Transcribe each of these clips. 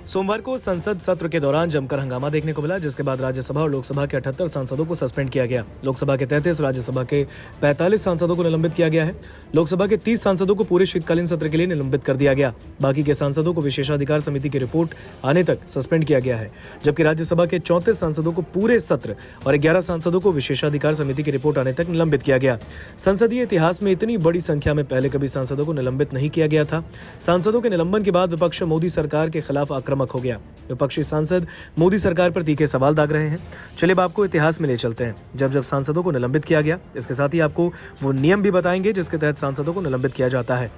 सोमवार को संसद सत्र के दौरान जमकर हंगामा देखने को मिला, जिसके बाद राज्यसभा और लोकसभा के 78 सांसदों को सस्पेंड किया गया। लोकसभा के 33, राज्यसभा के 45 सांसदों को निलंबित किया गया है। लोकसभा के 30 सांसदों को पूरे शीतकालीन सत्र के लिए निलंबित कर दिया गया। बाकी के सांसदों को विशेषाधिकार समिति की रिपोर्ट आने तक सस्पेंड किया गया है, जबकि राज्यसभा के 34 सांसदों को पूरे सत्र और 11 सांसदों को विशेषाधिकार समिति की रिपोर्ट आने तक निलंबित किया गया। संसदीय इतिहास में इतनी बड़ी संख्या में पहले कभी सांसदों को निलंबित नहीं किया गया था। सांसदों के निलंबन के बाद विपक्ष मोदी सरकार के खिलाफ आक्रामक हो गया। विपक्षी सांसद मोदी सरकार पर तीखे सवाल दाग रहे हैं। चलिए अब आपको इतिहास में ले चलते हैं, जब जब सांसदों को निलंबित किया गया। इसके साथ ही आपको वो नियम भी बताएंगे जिसके तहत सांसदों को निलंबित किया जाता है।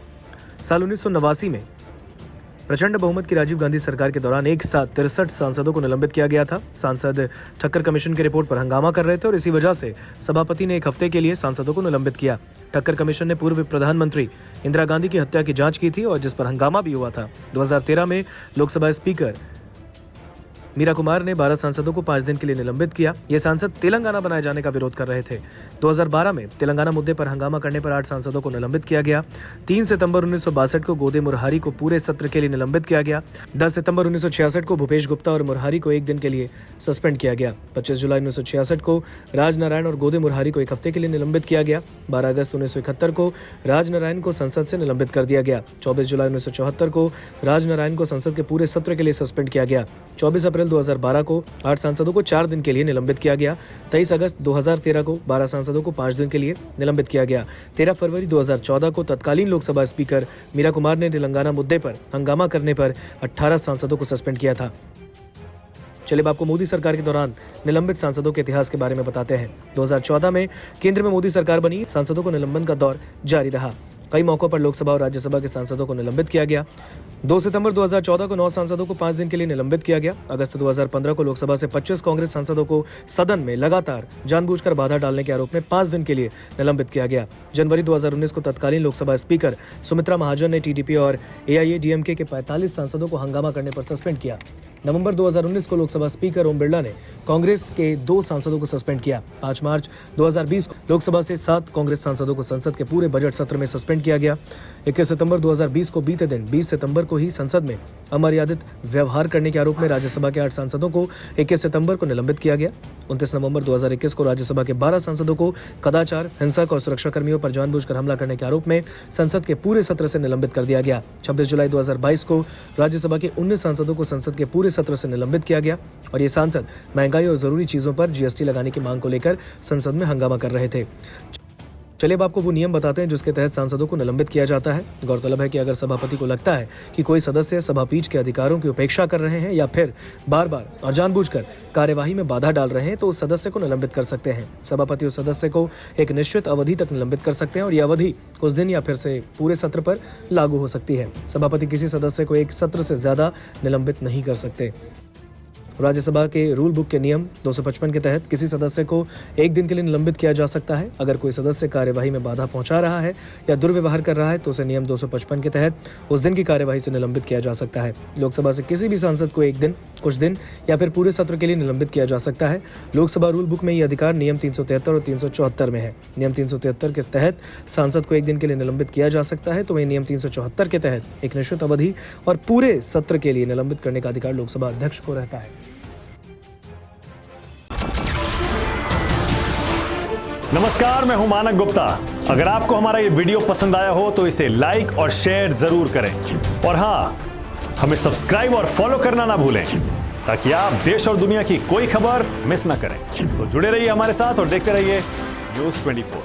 साल 1989 में प्रचंड बहुमत की राजीव गांधी सरकार के दौरान एक साथ 63 सांसदों को निलंबित किया गया था। सांसद ठक्कर कमीशन की रिपोर्ट पर हंगामा कर रहे थे और इसी वजह से सभापति ने एक हफ्ते के लिए सांसदों को निलंबित किया। ठक्कर कमीशन ने पूर्व प्रधानमंत्री इंदिरा गांधी की हत्या की जांच की थी और जिस पर हंगामा भी हुआ था। 2013 में लोकसभा स्पीकर मीरा कुमार ने 12 सांसदों को 5 दिन के लिए निलंबित किया। ये सांसद तेलंगाना बनाए जाने का विरोध कर रहे थे। 2012 में तेलंगाना मुद्दे पर हंगामा करने पर 8 सांसदों को निलंबित किया गया। 3 सितंबर 1962 को गोदे मुरारी को पूरे सत्र के लिए निलंबित किया गया। 10 सितंबर 1966 को भूपेश गुप्ता और मुरारी को एक दिन के लिए सस्पेंड किया गया। 25 जुलाई 1966 को राजनारायण और गोदे मुरारी को एक हफ्ते के लिए निलंबित किया गया। 12 अगस्त 1971 को राजनारायण को संसद से निलंबित कर दिया गया। 24 जुलाई 1974 को राजनारायण को संसद के पूरे सत्र के लिए सस्पेंड किया गया। 24 अप्रैल 2012 को 8 सांसदों को 4 दिन के लिए निलंबित किया गया। 23 अगस्त 2013 को 12 सांसदों को 5 दिन के लिए निलंबित किया गया। 13 फरवरी 2014 को तत्कालीन लोकसभा स्पीकर मीरा कुमार ने तेलंगाना मुद्दे पर हंगामा करने पर 18 सांसदों को सस्पेंड किया था। चलिए अब आपको मोदी सरकार के दौरान निलंबित सांसदों के इतिहास के बारे में बताते हैं। 2014 में केंद्र में मोदी सरकार बनी। सांसदों को निलंबन का दौर जारी रहा। कई मौकों पर लोकसभा और राज्यसभा के सांसदों को निलंबित किया गया। 2 सितंबर 2014 को 9 सांसदों को 5 दिन के लिए निलंबित किया गया। अगस्त 2015 को लोकसभा से 25 कांग्रेस सांसदों को सदन में लगातार जानबूझकर बाधा डालने के आरोप में 5 दिन के लिए निलंबित किया गया। जनवरी 2019 को तत्कालीन लोकसभा स्पीकर सुमित्रा महाजन ने टीडीपी और एआईएडीएमके के 45 सांसदों को हंगामा करने पर सस्पेंड किया। नवंबर 2019 को लोकसभा स्पीकर ओम बिरला ने कांग्रेस के 2 सांसदों को सस्पेंड किया। 5 मार्च 2020 को लोकसभा से 7 कांग्रेस सांसदों को संसद के पूरे बजट सत्र में सस्पेंड किया गया। 21 सितंबर 2020 को बीते दिन 20 सितंबर को ही संसद में अमर्यादित व्यवहार करने के आरोप में राज्यसभा के 8 सांसदों को 21 सितंबर को निलंबित किया गया। 29 नवंबर 2021 को राज्यसभा के 12 सांसदों को कदाचार, हिंसक और सुरक्षा कर्मियों पर जानबूझकर हमला करने के आरोप में संसद के पूरे सत्र से निलंबित कर दिया गया। 26 जुलाई 2022 को राज्यसभा के 19 सांसदों को संसद के पूरे सत्र से निलंबित किया गया और ये सांसद महंगाई और जरूरी चीजों पर जीएसटी लगाने की मांग को लेकर संसद में हंगामा कर रहे थे। चलिए अब आपको वो नियम बताते हैं जिसके तहत सांसदों को निलंबित किया जाता है। गौरतलब है कि अगर सभापति को लगता है कि कोई सदस्य सभापीठ के अधिकारों की उपेक्षा कर रहे हैं या फिर बार बार और जानबूझकर कार्यवाही में बाधा डाल रहे हैं तो उस सदस्य को निलंबित कर सकते हैं। सभापति उस सदस्य को एक निश्चित अवधि तक निलंबित कर सकते हैं और यह अवधि कुछ दिन या फिर से पूरे सत्र पर लागू हो सकती है। सभापति किसी सदस्य को एक सत्र से ज्यादा निलंबित नहीं कर सकते। राज्यसभा के रूल बुक के नियम 255 के तहत किसी सदस्य को एक दिन के लिए निलंबित किया जा सकता है। अगर कोई सदस्य कार्यवाही में बाधा पहुंचा रहा है या दुर्व्यवहार कर रहा है तो उसे नियम 255 के तहत उस दिन की कार्यवाही से निलंबित किया जा सकता है। लोकसभा से किसी भी सांसद को एक दिन, कुछ दिन या फिर पूरे सत्र के लिए निलंबित किया जा सकता है। लोकसभा रूल बुक में ये अधिकार नियम 373 और 374 में है। नियम 373 के तहत सांसद को एक दिन के लिए निलंबित किया जा सकता है, तो वही नियम 374 के तहत एक निश्चित अवधि और पूरे सत्र के लिए निलंबित करने का अधिकार लोकसभा अध्यक्ष को रहता है। नमस्कार, मैं हूं मानक गुप्ता। अगर आपको हमारा ये वीडियो पसंद आया हो तो इसे लाइक और शेयर जरूर करें और हाँ, हमें सब्सक्राइब और फॉलो करना ना भूलें ताकि आप देश और दुनिया की कोई खबर मिस ना करें। तो जुड़े रहिए हमारे साथ और देखते रहिए न्यूज़ 24।